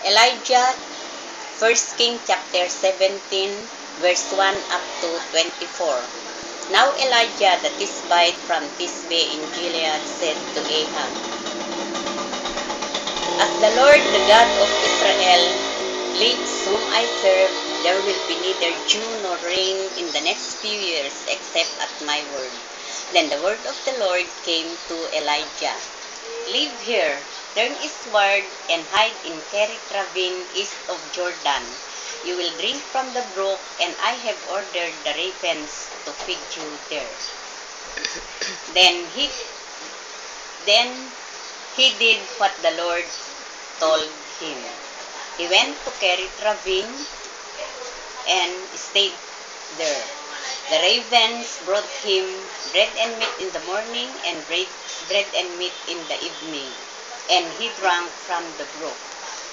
Elijah, 1 King chapter 17, verse 1 up to 24. Now Elijah the Tishbite from Tishbe in Gilead said to Ahab, As the Lord, the God of Israel, lives whom I serve, there will be neither dew nor rain in the next few years except at my word. Then the word of the Lord came to Elijah. Live here, turn eastward, and hide in Kerith ravine east of Jordan. You will drink from the brook, and I have ordered the ravens to feed you there. Then he did what the Lord told him. He went to Kerith ravine and stayed there. The ravens brought him bread and meat in the morning and bread and meat in the evening, and he drank from the brook.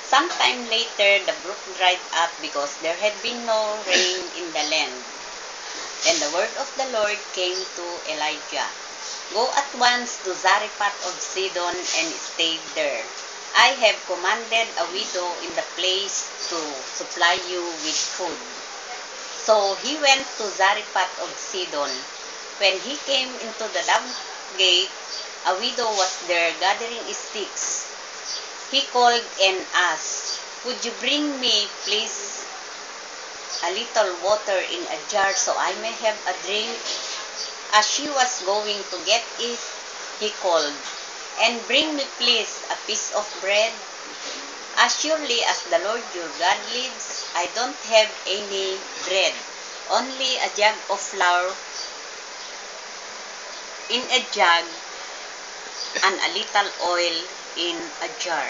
Sometime later, the brook dried up because there had been no rain in the land. Then the word of the Lord came to Elijah. Go at once to Zarephath of Sidon and stay there. I have commanded a widow in the place to supply you with food. So he went to Zarephath of Sidon. When he came into the dove gate, a widow was there gathering sticks. He called and asked, Would you bring me, please, a little water in a jar so I may have a drink? As she was going to get it, he called, And bring me, please, a piece of bread. As surely as the Lord your God lives, I don't have any bread, only a jug of flour in a jug and a little oil in a jar.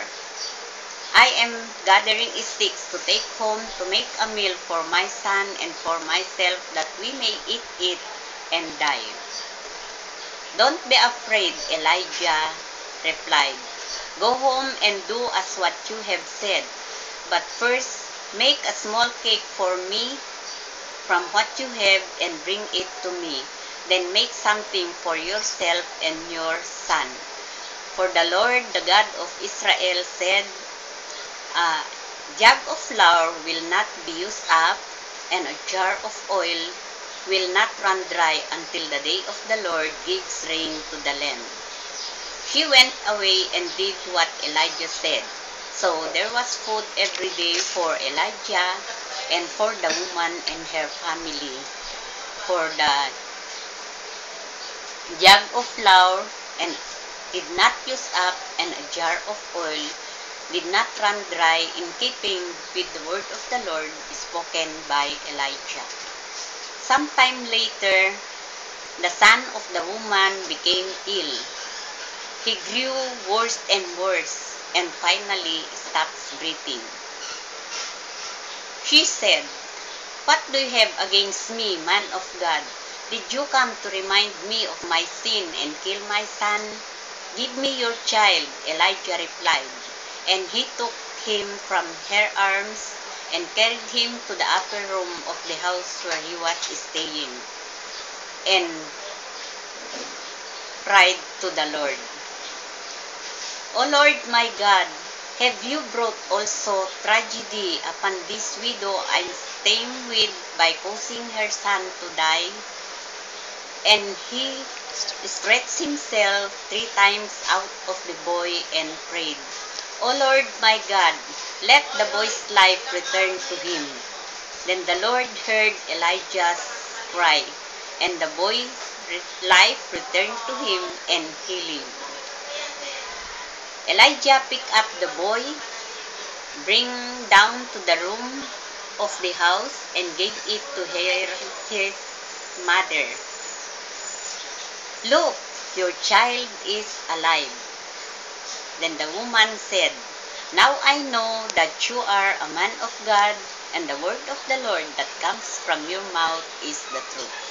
I am gathering sticks to take home to make a meal for my son and for myself, that we may eat it and die. Don't be afraid, Elijah replied. Go home and do as what you have said. But first, make a small cake for me from what you have and bring it to me. Then make something for yourself and your son. For the Lord, the God of Israel, said, A jug of flour will not be used up, and a jar of oil will not run dry until the day of the Lord gives rain to the land. He went away and did what Elijah said. So there was food every day for Elijah and for the woman and her family. For the jug of flour and did not use up, and a jar of oil did not run dry, in keeping with the word of the Lord spoken by Elijah. Sometime later, the son of the woman became ill. He grew worse and worse, and finally stopped breathing. She said, What do you have against me, man of God? Did you come to remind me of my sin and kill my son? Give me your child, Elijah replied. And he took him from her arms and carried him to the upper room of the house where he was staying, and cried to the Lord, O Lord my God, have you brought also tragedy upon this widow I am staying with by causing her son to die? And he stretched himself 3 times out of the boy and prayed, O Lord my God, let the boy's life return to him. Then the Lord heard Elijah's cry, and the boy's life returned to him, and he lived. Elijah picked up the boy, bring down to the room of the house, and gave it to his mother. Look, your child is alive. Then the woman said, Now I know that you are a man of God, and the word of the Lord that comes from your mouth is the truth.